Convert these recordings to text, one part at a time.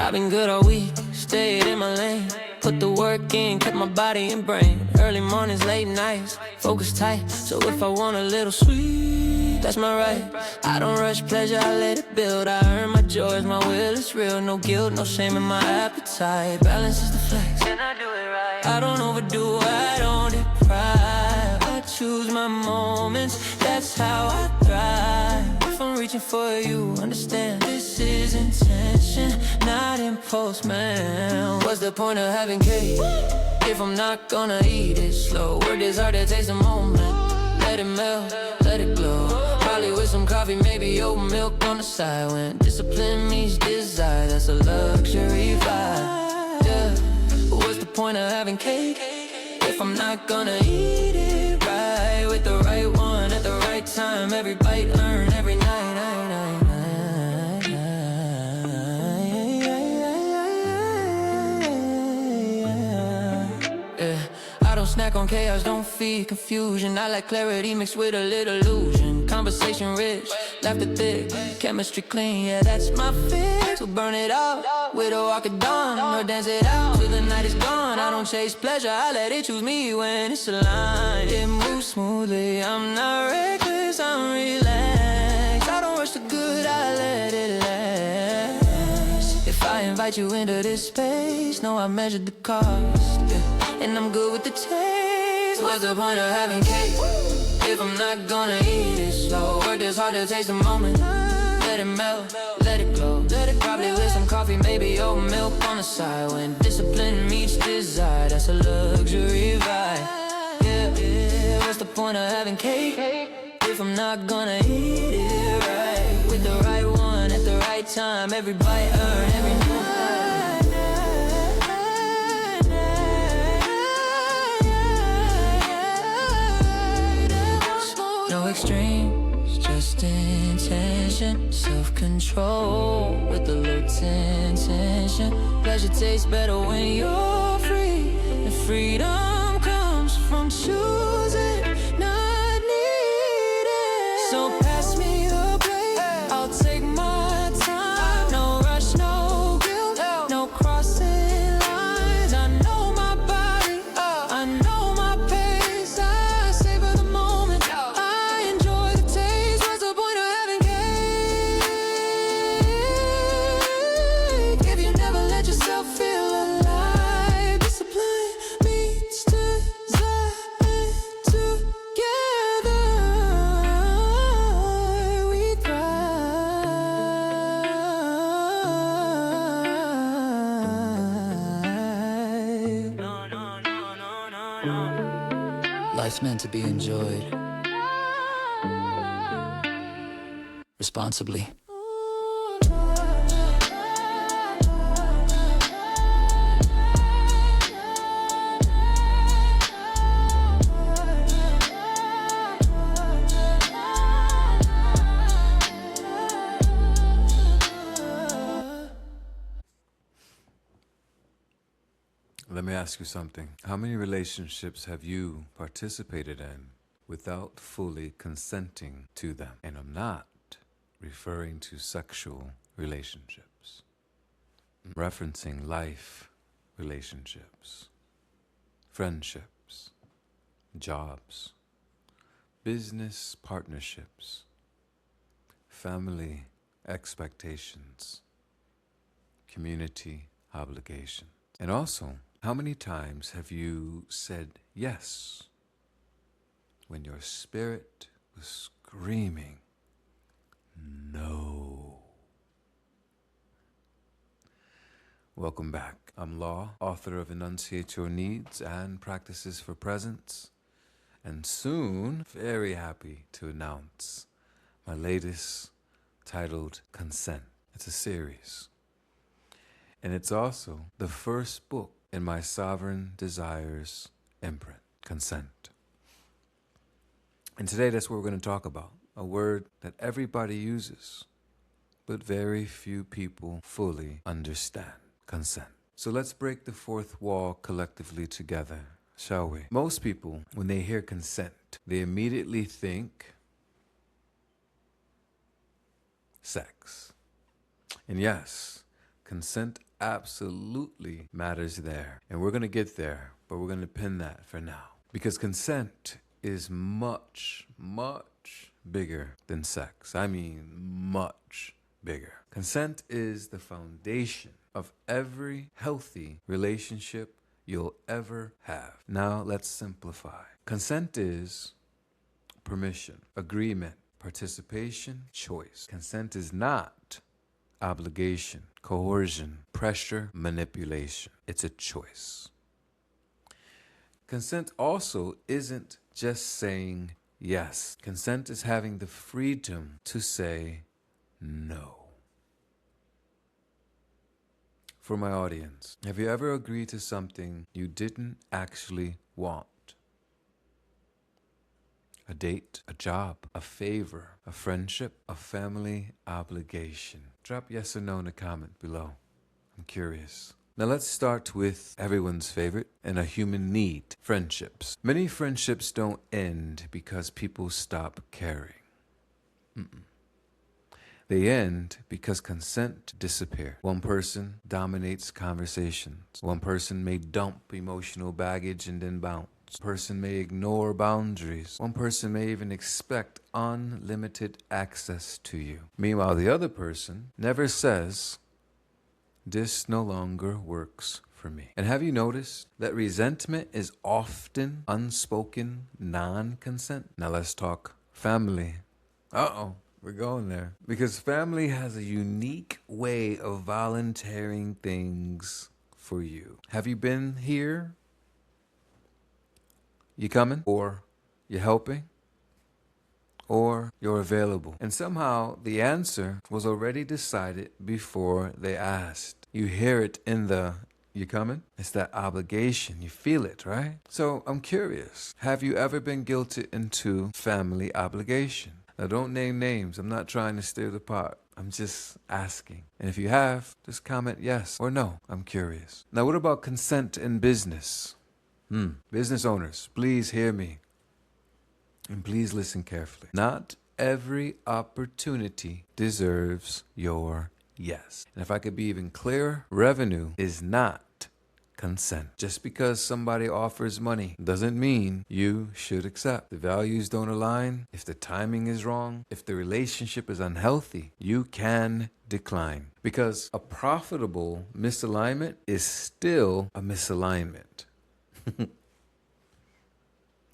I've been good all week, stayed in my lane. Put the work in, kept my body and brain. Early mornings, late nights, focus tight. So if I want a little sweet, that's my right. I don't rush pleasure, I let it build. I earn my joys, my will is real. No guilt, no shame in my appetite. Balance is the flex, can I do it right? I don't overdo, I don't deprive. I choose my moments, that's how I thrive. If I'm reaching for you, understand this is intention, not impulse, man. What's the point of having cake if I'm not gonna eat it slow? Work is hard to taste a moment. Let it melt, let it glow. Probably with some coffee, maybe oat milk on the side. When discipline meets desire, that's a luxury vibe. Yeah. What's the point of having cake if I'm not gonna eat it right? With the right one at the right time, every bite earned every night. I don't snack on chaos, don't feed confusion. I like clarity mixed with a little illusion. Conversation rich, laughter thick, chemistry clean, yeah, that's my fix. We'll burn it out with a walk of dawn, or dance it out till the night is gone. I don't chase pleasure, I let it choose me when it's aligned. It moves smoothly, I'm not reckless, I'm relaxed. I don't rush the good, I let it last. If I invite you into this space, know I measured the cost, yeah. And I'm good with the taste. What's the point of having cake if I'm not gonna eat it slow? Work is hard to taste the moment. Let it melt, let it glow. Let it probably with some coffee, maybe oat milk on the side. When discipline meets desire, that's a luxury vibe. Yeah, yeah. What's the point of having cake if I'm not gonna eat it right? With the right one at the right time, every bite earned every night. No extremes, just intention. Self-control with a little intention. Pleasure tastes better when you're free. And freedom comes from choosing, not needing. So pass me the plate, I'll take my time. No rush, no guilt, no crossing lines. I know my body, I know my pace. I savor the moment, I enjoy the taste. What's the point of having cake if you never let yourself feel alive? Discipline meets desire together, we thrive. Life's meant to be enjoyed responsibly. Let me ask you something. How many relationships have you participated in without fully consenting to them? And I'm not referring to sexual relationships. I'm referencing life relationships, friendships, jobs, business partnerships, family expectations, community obligations. And also, how many times have you said yes when your spirit was screaming no? Welcome back. I'm Law, author of Enunciate Your Needs and Practices for Presence, and soon very happy to announce my latest titled Consent. It's a series. And it's also the first book in my Sovereign Desires imprint, Consent. And today that's what we're going to talk about, a word that everybody uses, but very few people fully understand, consent. So let's break the fourth wall collectively together, shall we? Most people, when they hear consent, they immediately think sex. And yes, Consent absolutely matters there. And we're going to get there, but we're going to pin that for now. Because consent is much, much bigger than sex. I mean, much bigger. Consent is the foundation of every healthy relationship you'll ever have. Now, let's simplify. Consent is permission, agreement, participation, choice. Consent is not obligation, coercion, pressure, manipulation. It's a choice. Consent also isn't just saying yes. Consent is having the freedom to say no. For my audience, have you ever agreed to something you didn't actually want? A date, a job, a favor, a friendship, a family obligation. Drop yes or no in the comment below. I'm curious. Now let's start with everyone's favorite and a human need, friendships. Many friendships don't end because people stop caring. They end because consent disappears. One person dominates conversations. One person may dump emotional baggage and then bounce. One person may ignore boundaries. One person may even expect unlimited access to you. Meanwhile, the other person never says, "This no longer works for me." And have you noticed that resentment is often unspoken non-consent? Now let's talk family. We're going there. Because family has a unique way of volunteering things for you. Have you been here? You coming? Or you helping? Or you're available? And somehow the answer was already decided before they asked. You hear it in the "you coming?" It's that obligation. You feel it, right? So I'm curious. Have you ever been guilted into family obligation? Now don't name names. I'm not trying to stir the pot. I'm just asking. And if you have, just comment yes or no. I'm curious. Now what about consent in business? Business owners, please hear me. And please listen carefully. Not every opportunity deserves your yes. And if I could be even clearer, revenue is not consent. Just because somebody offers money doesn't mean you should accept. The values don't align. If the timing is wrong, if the relationship is unhealthy, you can decline. Because a profitable misalignment is still a misalignment.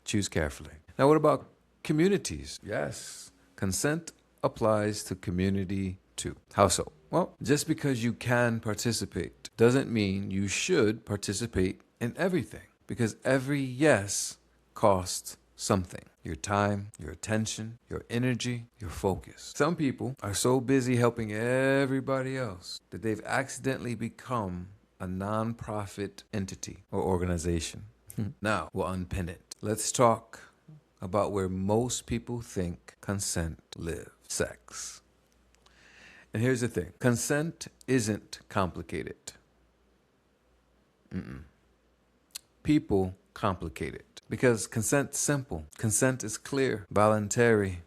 Choose carefully. Now, what about communities? Yes, consent applies to community too. How so? Well, just because you can participate doesn't mean you should participate in everything, because every yes costs something. Your time, your attention, your energy, your focus. Some people are so busy helping everybody else that they've accidentally become a non-profit entity or organization. Now, we'll unpin it. Let's talk about where most people think consent lives: sex. And here's the thing. Consent isn't complicated. People complicate it. Because consent's simple. Consent is clear, voluntary,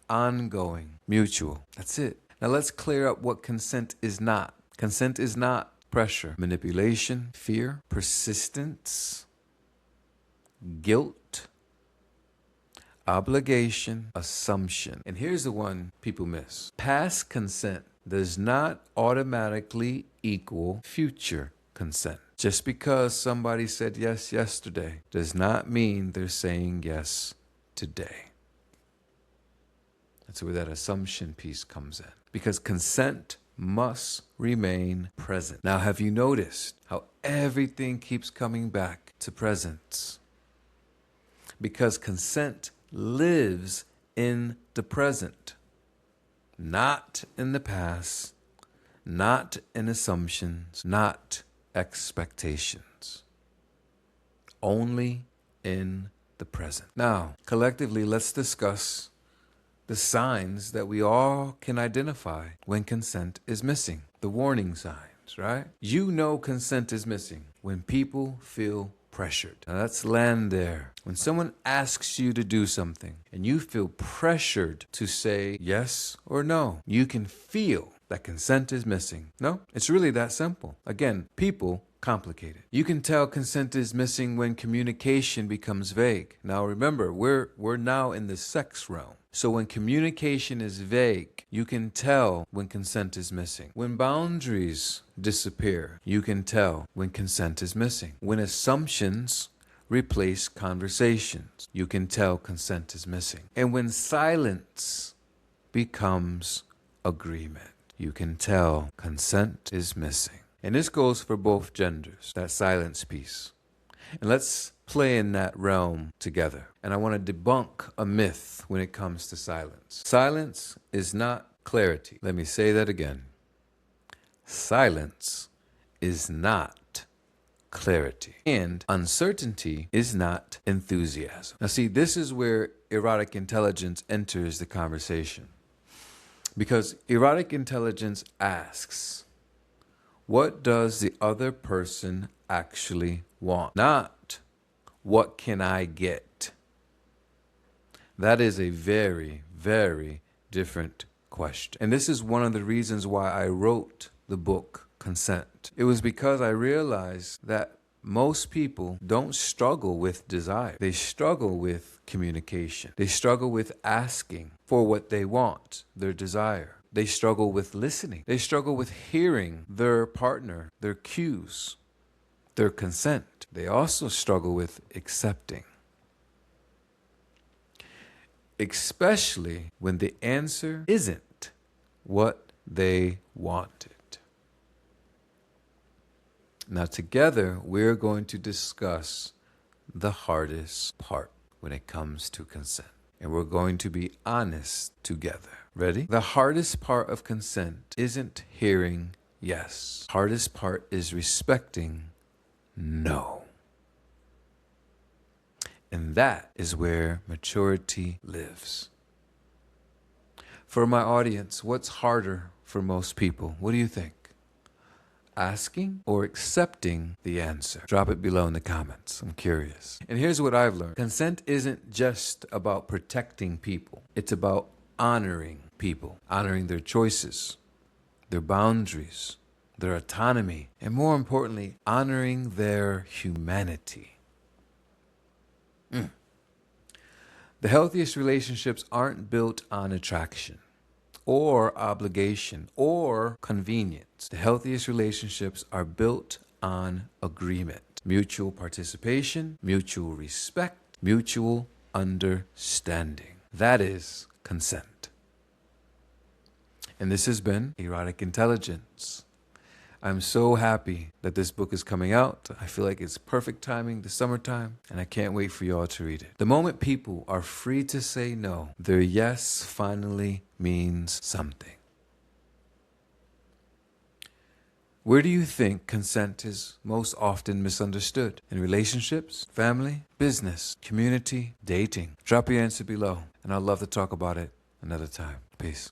ongoing, mutual. That's it. Now let's clear up what consent is not. Consent is not pressure, manipulation, fear, persistence, guilt, obligation, assumption. And here's the one people miss. Past consent does not automatically equal future consent. Just because somebody said yes yesterday does not mean they're saying yes today. That's where that assumption piece comes in. Because consent must remain present. Now, have you noticed how everything keeps coming back to presence? Because consent lives in the present, not in the past, not in assumptions, not expectations, only in the present. Now, collectively, let's discuss the signs that we all can identify when consent is missing. The warning signs, right? You know consent is missing when people feel pressured. Now let's land there. When someone asks you to do something and you feel pressured to say yes or no, you can feel that consent is missing. No, it's really that simple. Again, people complicate it. You can tell consent is missing when communication becomes vague. Now remember, we're now in the sex realm. So when communication is vague, you can tell when consent is missing. When boundaries disappear, you can tell when consent is missing. When assumptions replace conversations, you can tell consent is missing. And when silence becomes agreement, you can tell consent is missing. And this goes for both genders, that silence piece. And let's play in that realm together. And I want to debunk a myth when it comes to silence. Silence is not clarity. Let me say that again. Silence is not clarity. And uncertainty is not enthusiasm. Now see, this is where erotic intelligence enters the conversation. Because erotic intelligence asks, what does the other person actually want? Not, what can I get? That is a very, very different question. And this is one of the reasons why I wrote the book, Consent. It was because I realized that most people don't struggle with desire. They struggle with communication. They struggle with asking for what they want, their desire. They struggle with listening. They struggle with hearing their partner, their cues, their consent. They also struggle with accepting. Especially when the answer isn't what they wanted. Now together, we're going to discuss the hardest part when it comes to consent. And we're going to be honest together. Ready? The hardest part of consent isn't hearing yes. Hardest part is respecting no. And that is where maturity lives. For my audience, what's harder for most people? What do you think? Asking or accepting the answer? Drop it below in the comments. I'm curious. And here's what I've learned. Consent isn't just about protecting people. It's about honoring people, honoring their choices, their boundaries, their autonomy, and more importantly, honoring their humanity. The healthiest relationships aren't built on attraction or obligation or convenience. The healthiest relationships are built on agreement, mutual participation, mutual respect, mutual understanding. That is consent. And this has been Erotic Intelligence. I'm so happy that this book is coming out. I feel like it's perfect timing, the summertime, and I can't wait for you all to read it. The moment people are free to say no, their yes finally means something. Where do you think consent is most often misunderstood? In relationships, family, business, community, dating? Drop your answer below, and I'd love to talk about it another time. Peace.